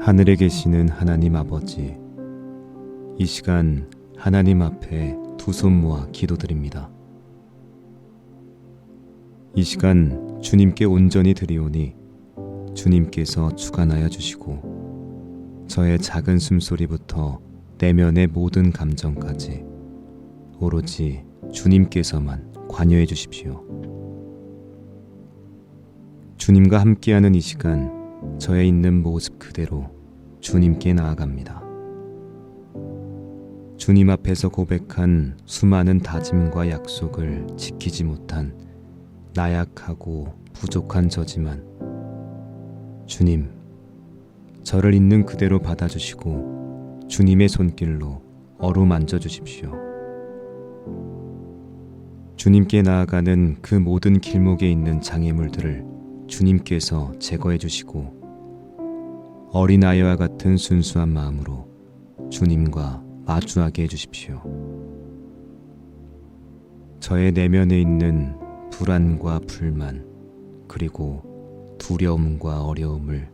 하늘에 계시는 하나님 아버지, 이 시간 하나님 앞에 두 손 모아 기도드립니다. 이 시간 주님께 온전히 드리오니 주님께서 주관하여 주시고 저의 작은 숨소리부터 내면의 모든 감정까지 오로지 주님께서만 관여해 주십시오. 주님과 함께하는 이 시간 저의 있는 모습 그대로 주님께 나아갑니다. 주님 앞에서 고백한 수많은 다짐과 약속을 지키지 못한 나약하고 부족한 저지만 주님, 저를 있는 그대로 받아주시고 주님의 손길로 어루만져 주십시오. 주님께 나아가는 그 모든 길목에 있는 장애물들을 주님께서 제거해 주시고 어린아이와 같은 순수한 마음으로 주님과 마주하게 해주십시오. 저의 내면에 있는 불안과 불만 그리고 두려움과 어려움을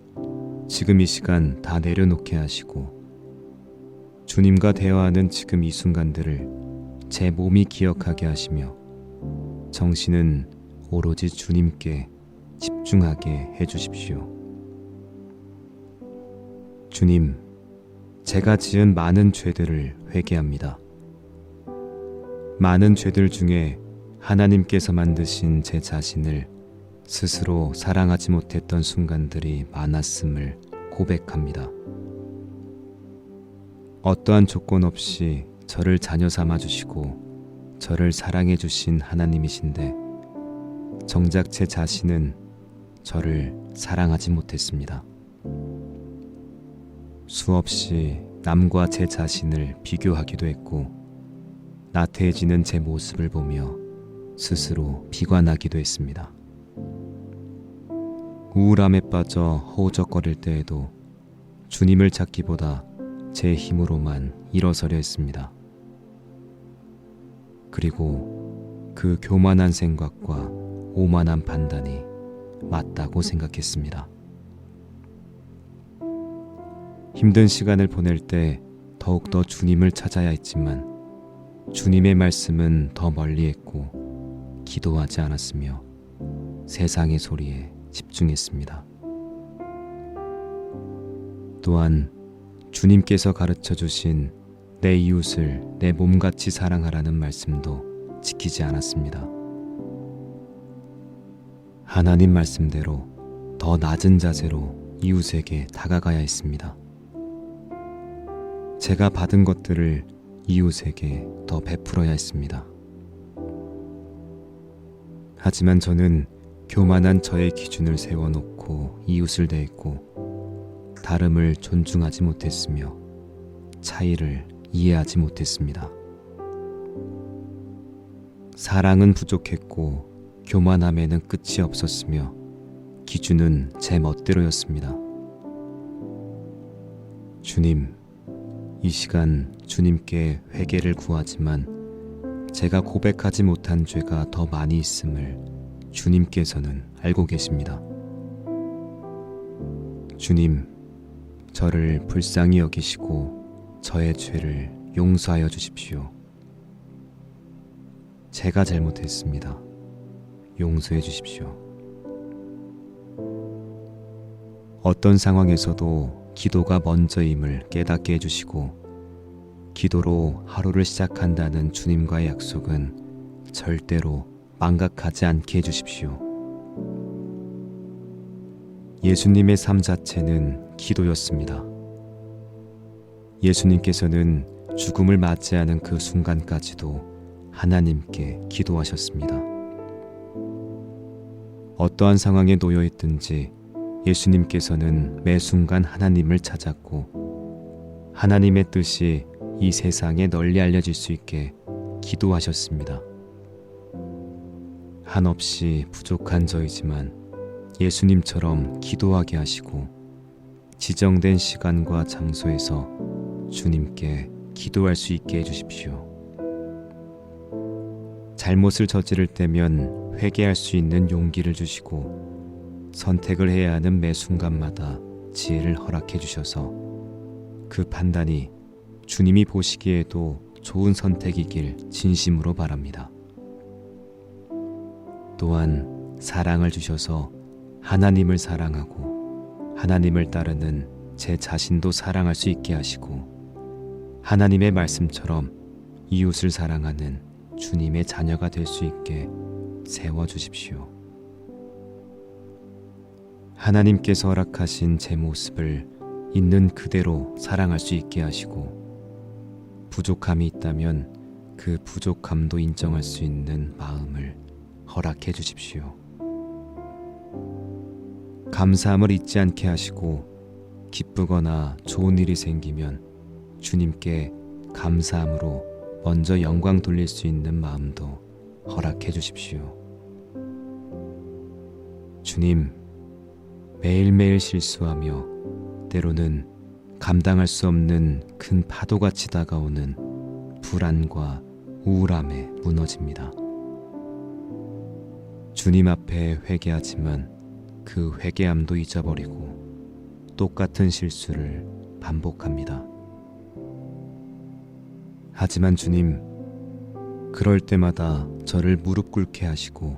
지금 이 시간 다 내려놓게 하시고 주님과 대화하는 지금 이 순간들을 제 몸이 기억하게 하시며 정신은 오로지 주님께 집중하게 해주십시오. 주님, 제가 지은 많은 죄들을 회개합니다. 많은 죄들 중에 하나님께서 만드신 제 자신을 스스로 사랑하지 못했던 순간들이 많았음을 고백합니다. 어떠한 조건 없이 저를 자녀 삼아 주시고 저를 사랑해 주신 하나님이신데 정작 제 자신은 저를 사랑하지 못했습니다. 수없이 남과 제 자신을 비교하기도 했고 나태해지는 제 모습을 보며 스스로 비관하기도 했습니다. 우울함에 빠져 허우적거릴 때에도 주님을 찾기보다 제 힘으로만 일어서려 했습니다. 그리고 그 교만한 생각과 오만한 판단이 맞다고 생각했습니다. 힘든 시간을 보낼 때 더욱더 주님을 찾아야 했지만 주님의 말씀은 더 멀리 했고 기도하지 않았으며 세상의 소리에 집중했습니다. 또한 주님께서 가르쳐 주신 내 이웃을 내 몸같이 사랑하라는 말씀도 지키지 않았습니다. 하나님 말씀대로 더 낮은 자세로 이웃에게 다가가야 했습니다. 제가 받은 것들을 이웃에게 더 베풀어야 했습니다. 하지만 저는 교만한 저의 기준을 세워놓고 이웃을 대했고 다름을 존중하지 못했으며 차이를 이해하지 못했습니다. 사랑은 부족했고 교만함에는 끝이 없었으며 기준은 제 멋대로였습니다. 주님, 이 시간 주님께 회개를 구하지만 제가 고백하지 못한 죄가 더 많이 있음을 주님께서는 알고 계십니다. 주님, 저를 불쌍히 여기시고 저의 죄를 용서하여 주십시오. 제가 잘못했습니다. 용서해 주십시오. 어떤 상황에서도 기도가 먼저임을 깨닫게 해주시고 기도로 하루를 시작한다는 주님과의 약속은 절대로 망각하지 않게 해주십시오. 예수님의 삶 자체는 기도였습니다. 예수님께서는 죽음을 맞이하는 그 순간까지도 하나님께 기도하셨습니다. 어떠한 상황에 놓여 있든지 예수님께서는 매 순간 하나님을 찾았고 하나님의 뜻이 이 세상에 널리 알려질 수 있게 기도하셨습니다. 한없이 부족한 저이지만 예수님처럼 기도하게 하시고 지정된 시간과 장소에서 주님께 기도할 수 있게 해주십시오. 잘못을 저지를 때면 회개할 수 있는 용기를 주시고 선택을 해야 하는 매 순간마다 지혜를 허락해 주셔서 그 판단이 주님이 보시기에도 좋은 선택이길 진심으로 바랍니다. 또한 사랑을 주셔서 하나님을 사랑하고 하나님을 따르는 제 자신도 사랑할 수 있게 하시고 하나님의 말씀처럼 이웃을 사랑하는 주님의 자녀가 될 수 있게 세워주십시오. 하나님께서 허락하신 제 모습을 있는 그대로 사랑할 수 있게 하시고 부족함이 있다면 그 부족함도 인정할 수 있는 마음을 허락해 주십시오. 감사함을 잊지 않게 하시고 기쁘거나 좋은 일이 생기면 주님께 감사함으로 먼저 영광 돌릴 수 있는 마음도 허락해 주십시오. 주님, 매일매일 실수하며 때로는 감당할 수 없는 큰 파도같이 다가오는 불안과 우울함에 무너집니다. 주님 앞에 회개하지만 그 회개함도 잊어버리고 똑같은 실수를 반복합니다. 하지만 주님, 그럴 때마다 저를 무릎 꿇게 하시고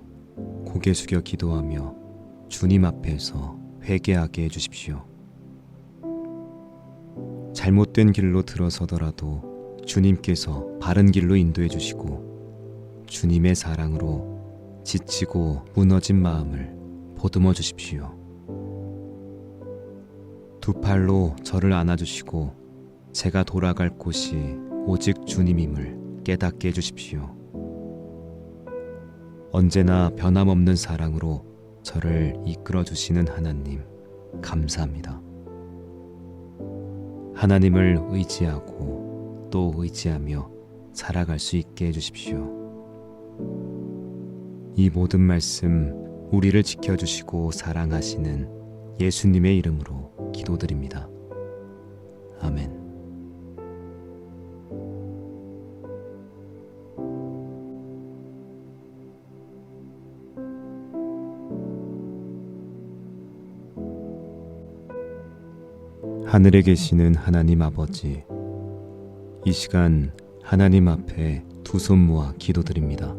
고개 숙여 기도하며 주님 앞에서 회개하게 해주십시오. 잘못된 길로 들어서더라도 주님께서 바른 길로 인도해 주시고 주님의 사랑으로 지치고 무너진 마음을 보듬어 주십시오. 두 팔로 저를 안아주시고 제가 돌아갈 곳이 오직 주님임을 깨닫게 해주십시오. 언제나 변함없는 사랑으로 저를 이끌어 주시는 하나님, 감사합니다. 하나님을 의지하고 또 의지하며 살아갈 수 있게 해주십시오. 이 모든 말씀 우리를 지켜주시고 사랑하시는 예수님의 이름으로 기도드립니다. 아멘. 하늘에 계시는 하나님 아버지, 이 시간 하나님 앞에 두 손 모아 기도드립니다.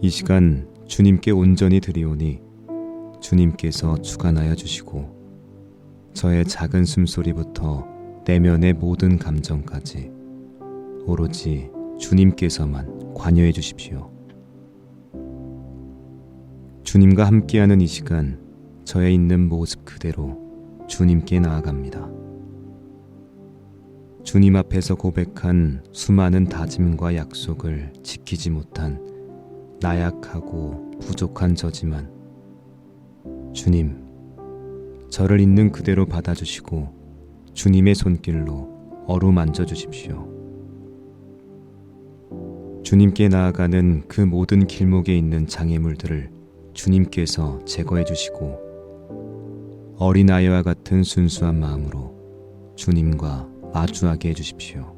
이 시간 주님께 온전히 드리오니 주님께서 주관하여 주시고 저의 작은 숨소리부터 내면의 모든 감정까지 오로지 주님께서만 관여해 주십시오. 주님과 함께하는 이 시간 저의 있는 모습 그대로 주님께 나아갑니다. 주님 앞에서 고백한 수많은 다짐과 약속을 지키지 못한 나약하고 부족한 저지만 주님, 저를 있는 그대로 받아주시고 주님의 손길로 어루만져 주십시오. 주님께 나아가는 그 모든 길목에 있는 장애물들을 주님께서 제거해 주시고 어린아이와 같은 순수한 마음으로 주님과 마주하게 해주십시오.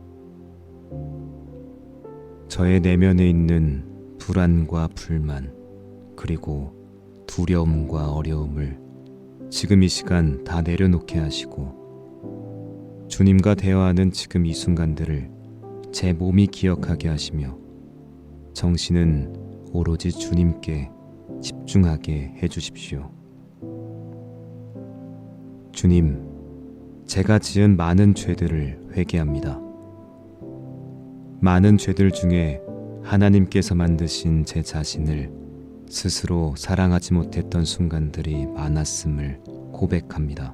저의 내면에 있는 불안과 불만, 그리고 두려움과 어려움을 지금 이 시간 다 내려놓게 하시고 주님과 대화하는 지금 이 순간들을 제 몸이 기억하게 하시며 정신은 오로지 주님께 집중하게 해주십시오. 주님, 제가 지은 많은 죄들을 회개합니다. 많은 죄들 중에 하나님께서 만드신 제 자신을 스스로 사랑하지 못했던 순간들이 많았음을 고백합니다.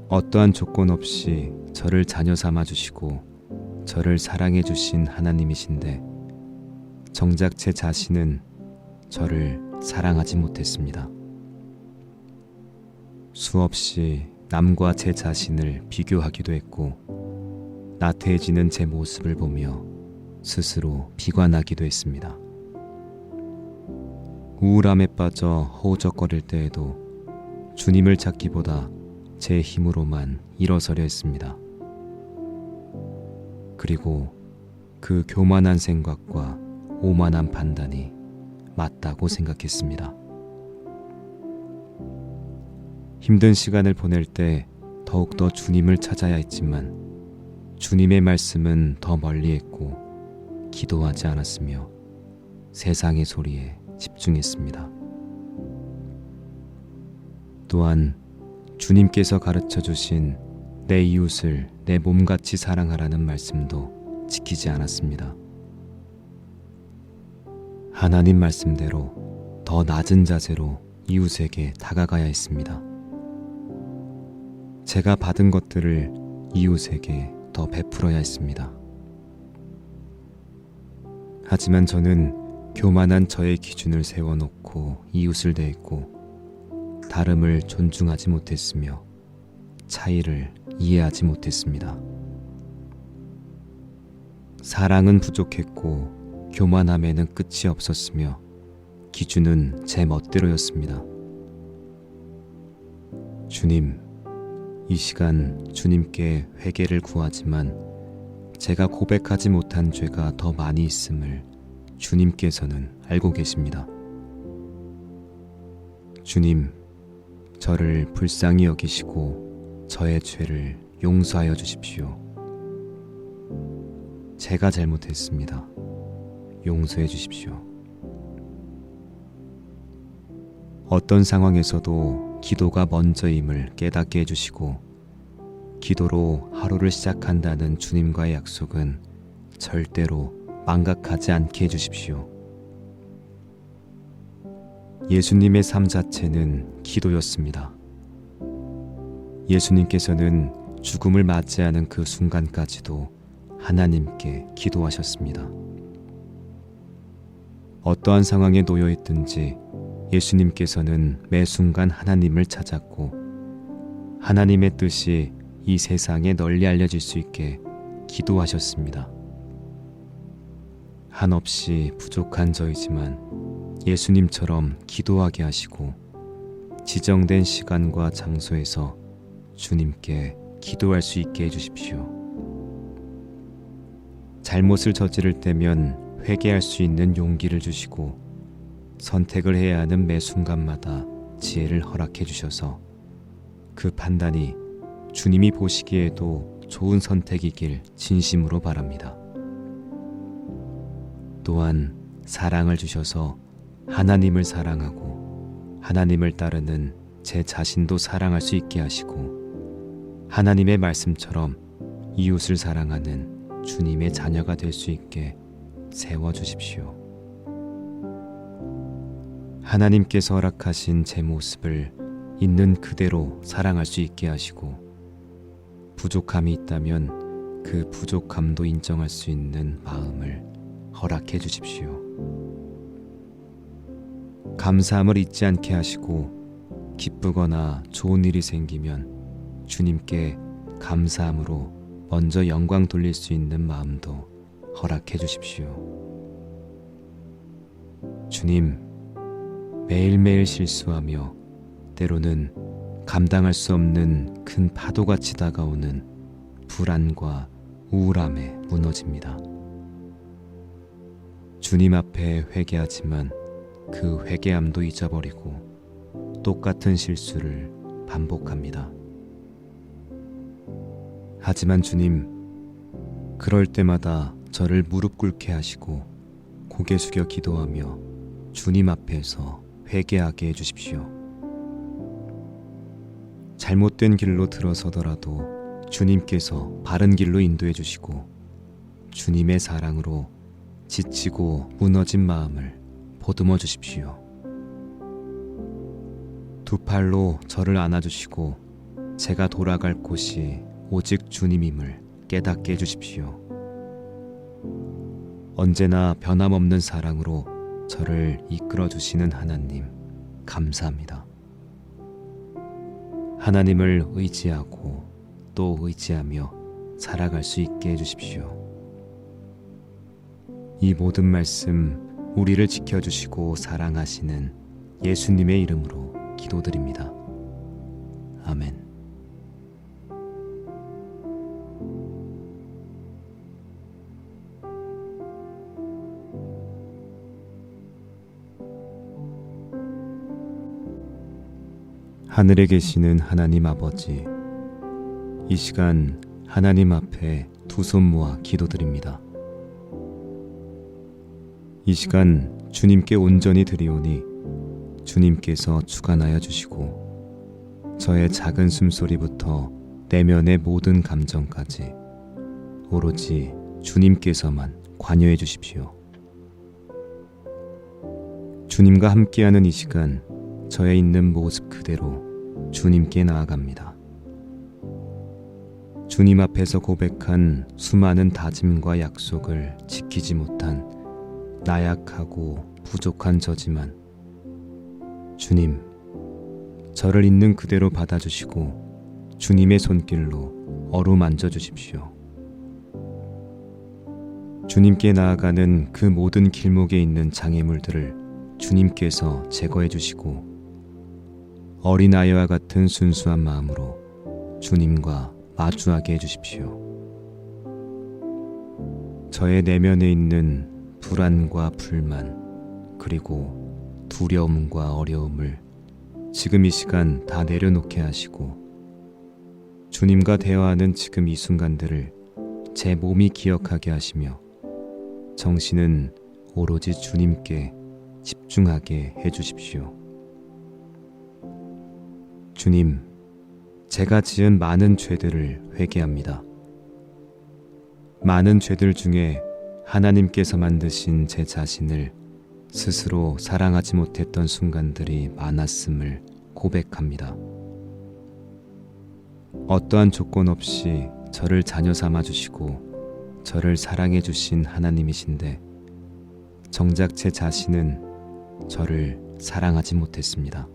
어떠한 조건 없이 저를 자녀 삼아 주시고 저를 사랑해 주신 하나님이신데 정작 제 자신은 저를 사랑하지 못했습니다. 수없이 남과 제 자신을 비교하기도 했고 나태해지는 제 모습을 보며 스스로 비관하기도 했습니다. 우울함에 빠져 허우적거릴 때에도 주님을 찾기보다 제 힘으로만 일어서려 했습니다. 그리고 그 교만한 생각과 오만한 판단이 맞다고 생각했습니다. 힘든 시간을 보낼 때 더욱더 주님을 찾아야 했지만 주님의 말씀은 더 멀리 했고 기도하지 않았으며 세상의 소리에 집중했습니다. 또한 주님께서 가르쳐 주신 내 이웃을 내 몸같이 사랑하라는 말씀도 지키지 않았습니다. 하나님 말씀대로 더 낮은 자세로 이웃에게 다가가야 했습니다. 제가 받은 것들을 이웃에게 더 베풀어야 했습니다. 하지만 저는 교만한 저의 기준을 세워놓고 이웃을 대했고 다름을 존중하지 못했으며 차이를 이해하지 못했습니다. 사랑은 부족했고 교만함에는 끝이 없었으며 기준은 제 멋대로였습니다. 주님, 이 시간 주님께 회개를 구하지만 제가 고백하지 못한 죄가 더 많이 있음을 주님께서는 알고 계십니다. 주님, 저를 불쌍히 여기시고 저의 죄를 용서하여 주십시오. 제가 잘못했습니다. 용서해 주십시오. 어떤 상황에서도 기도가 먼저임을 깨닫게 해주시고 기도로 하루를 시작한다는 주님과의 약속은 절대로 망각하지 않게 해주십시오. 예수님의 삶 자체는 기도였습니다. 예수님께서는 죽음을 맞이하는 그 순간까지도 하나님께 기도하셨습니다. 어떠한 상황에 놓여 있든지 예수님께서는 매 순간 하나님을 찾았고 하나님의 뜻이 이 세상에 널리 알려질 수 있게 기도하셨습니다. 한없이 부족한 저이지만 예수님처럼 기도하게 하시고 지정된 시간과 장소에서 주님께 기도할 수 있게 해주십시오. 잘못을 저지를 때면 회개할 수 있는 용기를 주시고 선택을 해야 하는 매 순간마다 지혜를 허락해 주셔서 그 판단이 주님이 보시기에도 좋은 선택이길 진심으로 바랍니다. 또한 사랑을 주셔서 하나님을 사랑하고 하나님을 따르는 제 자신도 사랑할 수 있게 하시고 하나님의 말씀처럼 이웃을 사랑하는 주님의 자녀가 될 수 있게 세워주십시오. 하나님께서 허락하신 제 모습을 있는 그대로 사랑할 수 있게 하시고 부족함이 있다면 그 부족함도 인정할 수 있는 마음을 허락해 주십시오. 감사함을 잊지 않게 하시고 기쁘거나 좋은 일이 생기면 주님께 감사함으로 먼저 영광 돌릴 수 있는 마음도 허락해 주십시오. 주님, 매일매일 실수하며 때로는 감당할 수 없는 큰 파도같이 다가오는 불안과 우울함에 무너집니다. 주님 앞에 회개하지만 그 회개함도 잊어버리고 똑같은 실수를 반복합니다. 하지만 주님, 그럴 때마다 저를 무릎 꿇게 하시고 고개 숙여 기도하며 주님 앞에서 회개하게 해주십시오. 잘못된 길로 들어서더라도 주님께서 바른 길로 인도해 주시고 주님의 사랑으로 지치고 무너진 마음을 보듬어 주십시오. 두 팔로 저를 안아주시고 제가 돌아갈 곳이 오직 주님임을 깨닫게 해주십시오. 언제나 변함없는 사랑으로 저를 이끌어 주시는 하나님, 감사합니다. 하나님을 의지하고 또 의지하며 살아갈 수 있게 해주십시오. 이 모든 말씀 우리를 지켜주시고 사랑하시는 예수님의 이름으로 기도드립니다. 아멘. 하늘에 계시는 하나님 아버지, 이 시간 하나님 앞에 두 손 모아 기도드립니다. 이 시간 주님께 온전히 드리오니 주님께서 주관하여 주시고 저의 작은 숨소리부터 내면의 모든 감정까지 오로지 주님께서만 관여해 주십시오. 주님과 함께하는 이 시간 저의 있는 모습 그대로 주님께 나아갑니다. 주님 앞에서 고백한 수많은 다짐과 약속을 지키지 못한 나약하고 부족한 저지만 주님, 저를 있는 그대로 받아주시고 주님의 손길로 어루만져 주십시오. 주님께 나아가는 그 모든 길목에 있는 장애물들을 주님께서 제거해 주시고 어린아이와 같은 순수한 마음으로 주님과 마주하게 해주십시오. 저의 내면에 있는 불안과 불만 그리고 두려움과 어려움을 지금 이 시간 다 내려놓게 하시고 주님과 대화하는 지금 이 순간들을 제 몸이 기억하게 하시며 정신은 오로지 주님께 집중하게 해주십시오. 주님, 제가 지은 많은 죄들을 회개합니다. 많은 죄들 중에 하나님께서 만드신 제 자신을 스스로 사랑하지 못했던 순간들이 많았음을 고백합니다. 어떠한 조건 없이 저를 자녀 삼아 주시고 저를 사랑해 주신 하나님이신데 정작 제 자신은 저를 사랑하지 못했습니다.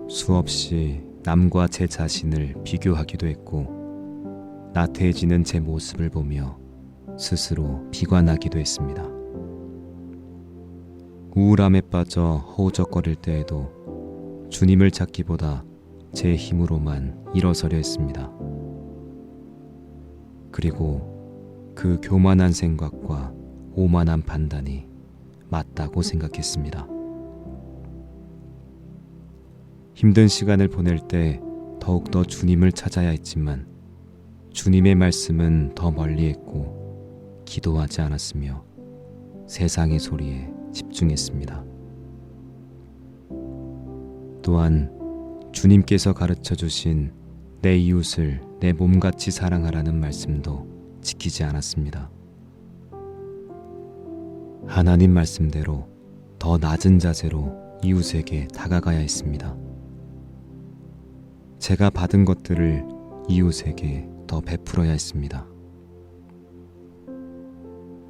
수없이 남과 제 자신을 비교하기도 했고 나태해지는 제 모습을 보며 스스로 비관하기도 했습니다. 우울함에 빠져 허우적거릴 때에도 주님을 찾기보다 제 힘으로만 일어서려 했습니다. 그리고 그 교만한 생각과 오만한 판단이 맞다고 생각했습니다. 힘든 시간을 보낼 때 더욱더 주님을 찾아야 했지만 주님의 말씀은 더 멀리 했고 기도하지 않았으며 세상의 소리에 집중했습니다. 또한 주님께서 가르쳐 주신 내 이웃을 내 몸같이 사랑하라는 말씀도 지키지 않았습니다. 하나님 말씀대로 더 낮은 자세로 이웃에게 다가가야 했습니다. 제가 받은 것들을 이웃에게 더 베풀어야 했습니다.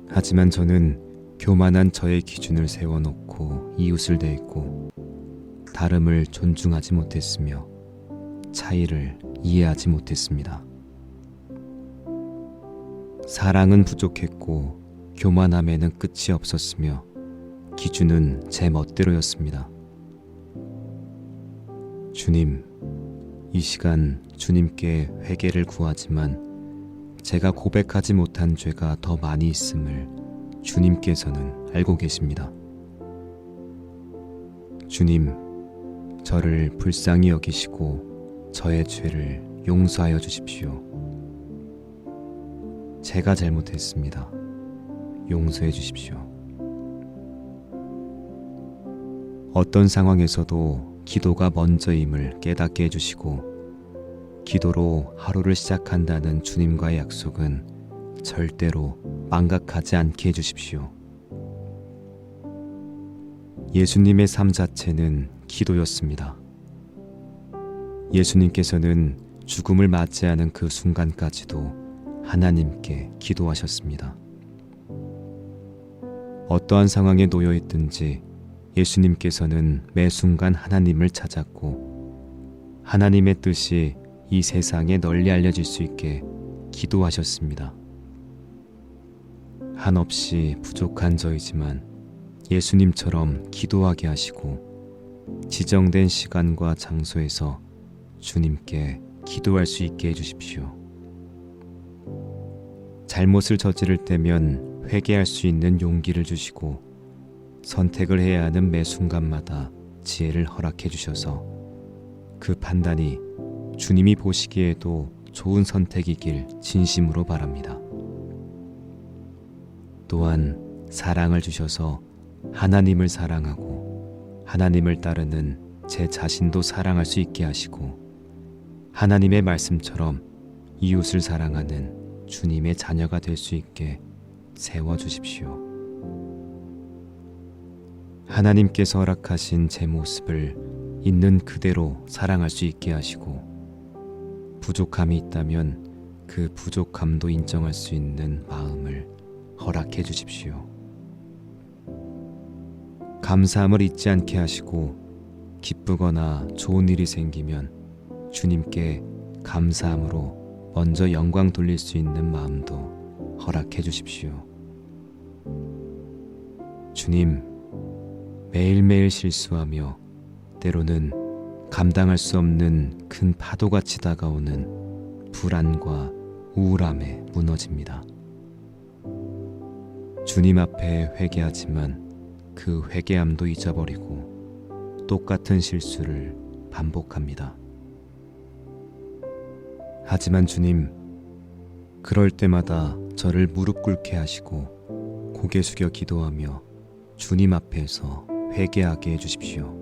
하지만 저는 교만한 저의 기준을 세워놓고 이웃을 대했고 다름을 존중하지 못했으며 차이를 이해하지 못했습니다. 사랑은 부족했고 교만함에는 끝이 없었으며 기준은 제 멋대로였습니다. 주님, 이 시간 주님께 회개를 구하지만 제가 고백하지 못한 죄가 더 많이 있음을 주님께서는 알고 계십니다. 주님, 저를 불쌍히 여기시고 저의 죄를 용서하여 주십시오. 제가 잘못했습니다. 용서해 주십시오. 어떤 상황에서도 기도가 먼저임을 깨닫게 해주시고 기도로 하루를 시작한다는 주님과의 약속은 절대로 망각하지 않게 해주십시오. 예수님의 삶 자체는 기도였습니다. 예수님께서는 죽음을 맞이하는 그 순간까지도 하나님께 기도하셨습니다. 어떠한 상황에 놓여 있든지 예수님께서는 매 순간 하나님을 찾았고 하나님의 뜻이 이 세상에 널리 알려질 수 있게 기도하셨습니다. 한없이 부족한 저이지만 예수님처럼 기도하게 하시고 지정된 시간과 장소에서 주님께 기도할 수 있게 해주십시오. 잘못을 저지를 때면 회개할 수 있는 용기를 주시고 선택을 해야 하는 매 순간마다 지혜를 허락해 주셔서 그 판단이 주님이 보시기에도 좋은 선택이길 진심으로 바랍니다. 또한 사랑을 주셔서 하나님을 사랑하고 하나님을 따르는 제 자신도 사랑할 수 있게 하시고 하나님의 말씀처럼 이웃을 사랑하는 주님의 자녀가 될 수 있게 세워주십시오. 하나님께서 허락하신 제 모습을 있는 그대로 사랑할 수 있게 하시고 부족함이 있다면 그 부족함도 인정할 수 있는 마음을 허락해 주십시오. 감사함을 잊지 않게 하시고 기쁘거나 좋은 일이 생기면 주님께 감사함으로 먼저 영광 돌릴 수 있는 마음도 허락해 주십시오. 주님, 매일매일 실수하며 때로는 감당할 수 없는 큰 파도같이 다가오는 불안과 우울함에 무너집니다. 주님 앞에 회개하지만 그 회개함도 잊어버리고 똑같은 실수를 반복합니다. 하지만 주님, 그럴 때마다 저를 무릎 꿇게 하시고 고개 숙여 기도하며 주님 앞에서 회개하게 해주십시오.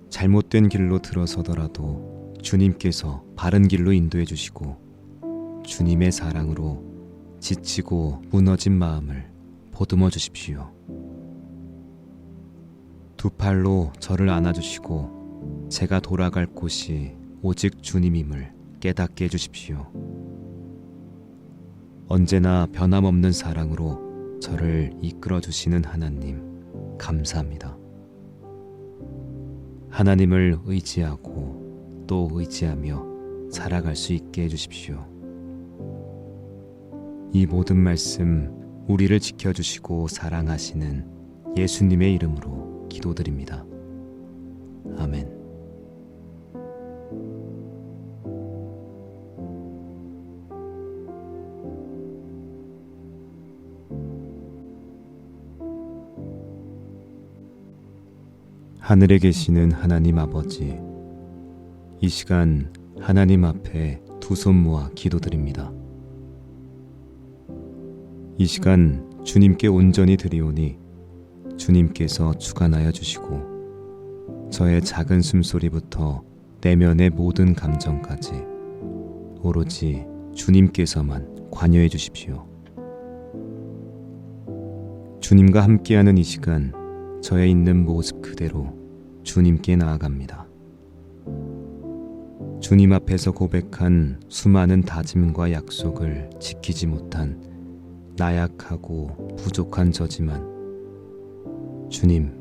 잘못된 길로 들어서더라도 주님께서 바른 길로 인도해 주시고 주님의 사랑으로 지치고 무너진 마음을 보듬어 주십시오. 두 팔로 저를 안아주시고 제가 돌아갈 곳이 오직 주님임을 깨닫게 해주십시오. 언제나 변함없는 사랑으로 저를 이끌어 주시는 하나님, 감사합니다. 하나님을 의지하고 또 의지하며 살아갈 수 있게 해주십시오. 이 모든 말씀 우리를 지켜주시고 사랑하시는 예수님의 이름으로 기도드립니다. 아멘. 하늘에 계시는 하나님 아버지, 이 시간 하나님 앞에 두 손 모아 기도드립니다. 이 시간 주님께 온전히 드리오니 주님께서 주관하여 주시고 저의 작은 숨소리부터 내면의 모든 감정까지 오로지 주님께서만 관여해 주십시오. 주님과 함께하는 이 시간 저의 있는 모습 그대로 주님께 나아갑니다. 주님 앞에서 고백한 수많은 다짐과 약속을 지키지 못한 나약하고 부족한 저지만 주님,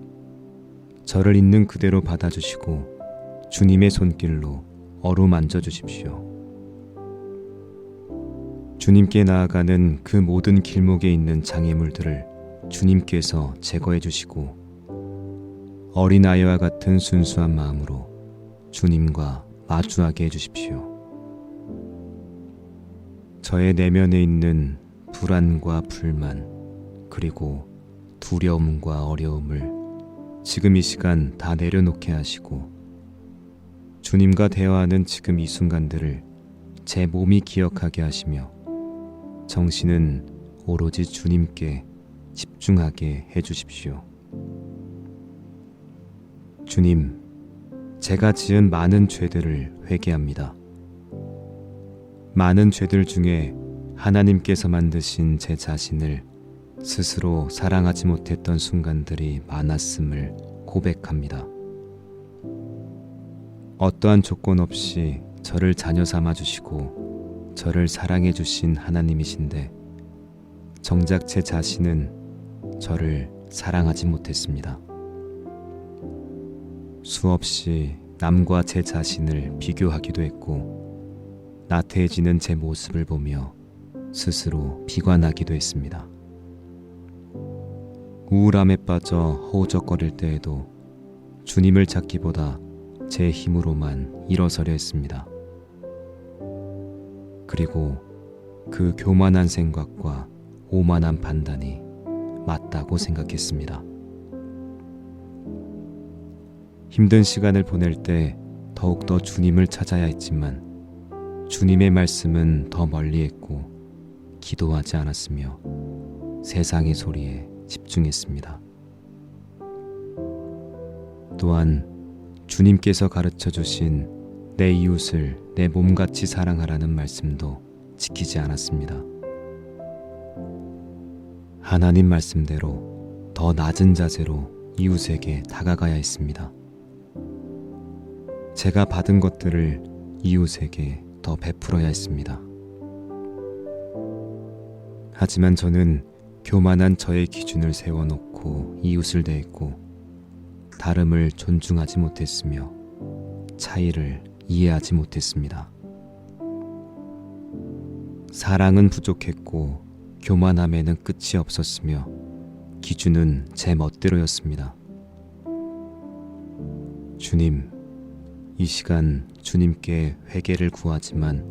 저를 있는 그대로 받아주시고 주님의 손길로 어루만져 주십시오. 주님께 나아가는 그 모든 길목에 있는 장애물들을 주님께서 제거해 주시고 어린아이와 같은 순수한 마음으로 주님과 마주하게 해주십시오. 저의 내면에 있는 불안과 불만 그리고 두려움과 어려움을 지금 이 시간 다 내려놓게 하시고 주님과 대화하는 지금 이 순간들을 제 몸이 기억하게 하시며 정신은 오로지 주님께 집중하게 해주십시오. 주님, 제가 지은 많은 죄들을 회개합니다. 많은 죄들 중에 하나님께서 만드신 제 자신을 스스로 사랑하지 못했던 순간들이 많았음을 고백합니다. 어떠한 조건 없이 저를 자녀 삼아 주시고 저를 사랑해 주신 하나님이신데 정작 제 자신은 저를 사랑하지 못했습니다. 수없이 남과 제 자신을 비교하기도 했고 나태해지는 제 모습을 보며 스스로 비관하기도 했습니다. 우울함에 빠져 허우적거릴 때에도 주님을 찾기보다 제 힘으로만 일어서려 했습니다. 그리고 그 교만한 생각과 오만한 판단이 맞다고 생각했습니다. 힘든 시간을 보낼 때 더욱더 주님을 찾아야 했지만 주님의 말씀은 더 멀리 했고 기도하지 않았으며 세상의 소리에 집중했습니다. 또한 주님께서 가르쳐 주신 내 이웃을 내 몸같이 사랑하라는 말씀도 지키지 않았습니다. 하나님 말씀대로 더 낮은 자세로 이웃에게 다가가야 했습니다. 제가 받은 것들을 이웃에게 더 베풀어야 했습니다. 하지만 저는 교만한 저의 기준을 세워놓고 이웃을 대했고 다름을 존중하지 못했으며 차이를 이해하지 못했습니다. 사랑은 부족했고 교만함에는 끝이 없었으며 기준은 제 멋대로였습니다. 주님, 이 시간 주님께 회개를 구하지만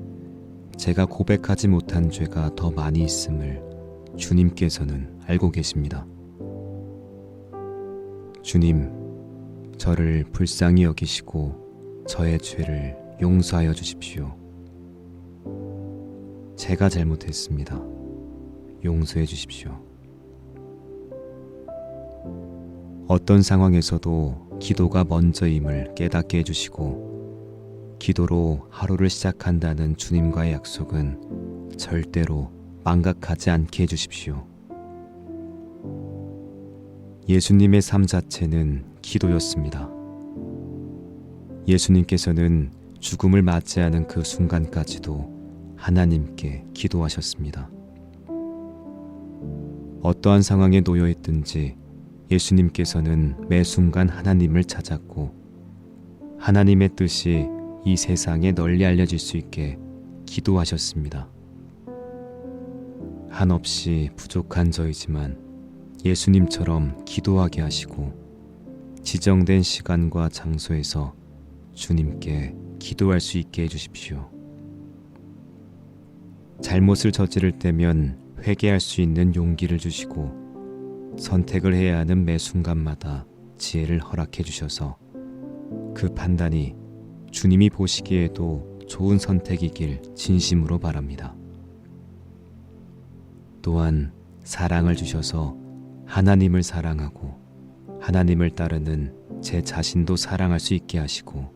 제가 고백하지 못한 죄가 더 많이 있음을 주님께서는 알고 계십니다. 주님, 저를 불쌍히 여기시고 저의 죄를 용서하여 주십시오. 제가 잘못했습니다. 용서해 주십시오. 어떤 상황에서도 기도가 먼저임을 깨닫게 해주시고 기도로 하루를 시작한다는 주님과의 약속은 절대로 망각하지 않게 해주십시오. 예수님의 삶 자체는 기도였습니다. 예수님께서는 죽음을 맞이하는 그 순간까지도 하나님께 기도하셨습니다. 어떠한 상황에 놓여 있든지 예수님께서는 매 순간 하나님을 찾았고 하나님의 뜻이 이 세상에 널리 알려질 수 있게 기도하셨습니다. 한없이 부족한 저이지만 예수님처럼 기도하게 하시고 지정된 시간과 장소에서 주님께 기도할 수 있게 해주십시오. 잘못을 저지를 때면 회개할 수 있는 용기를 주시고 선택을 해야 하는 매 순간마다 지혜를 허락해 주셔서 그 판단이 주님이 보시기에도 좋은 선택이길 진심으로 바랍니다. 또한 사랑을 주셔서 하나님을 사랑하고 하나님을 따르는 제 자신도 사랑할 수 있게 하시고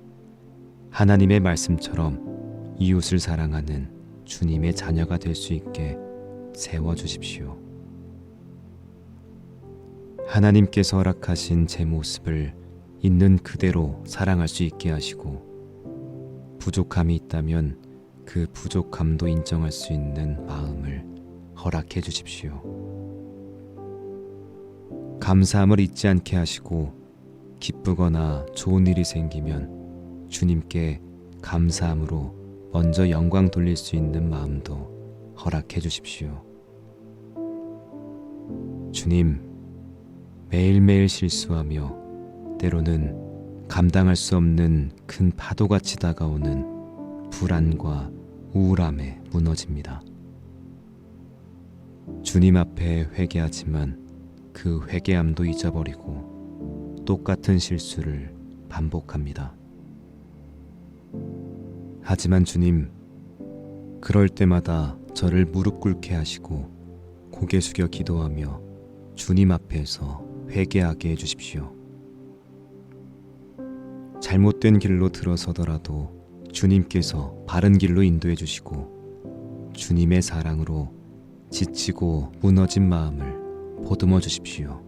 하나님의 말씀처럼 이웃을 사랑하는 주님의 자녀가 될 수 있게 세워주십시오. 하나님께서 허락하신 제 모습을 있는 그대로 사랑할 수 있게 하시고 부족함이 있다면 그 부족함도 인정할 수 있는 마음을 허락해 주십시오. 감사함을 잊지 않게 하시고 기쁘거나 좋은 일이 생기면 주님께 감사함으로 먼저 영광 돌릴 수 있는 마음도 허락해 주십시오. 주님, 매일매일 실수하며 때로는 감당할 수 없는 큰 파도같이 다가오는 불안과 우울함에 무너집니다. 주님 앞에 회개하지만 그 회개함도 잊어버리고 똑같은 실수를 반복합니다. 하지만 주님, 그럴 때마다 저를 무릎 꿇게 하시고 고개 숙여 기도하며 주님 앞에서 회개하게 해주십시오. 잘못된 길로 들어서더라도 주님께서 바른 길로 인도해 주시고 주님의 사랑으로 지치고 무너진 마음을 보듬어 주십시오.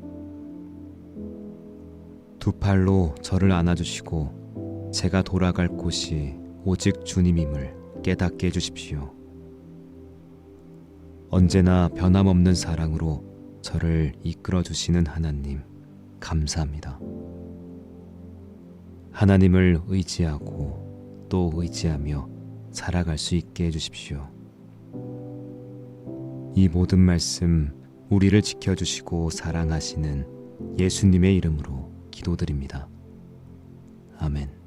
두 팔로 저를 안아주시고 제가 돌아갈 곳이 오직 주님임을 깨닫게 해주십시오. 언제나 변함없는 사랑으로 저를 이끌어 주시는 하나님, 감사합니다. 하나님을 의지하고 또 의지하며 살아갈 수 있게 해주십시오. 이 모든 말씀 우리를 지켜주시고 사랑하시는 예수님의 이름으로 기도드립니다. 아멘.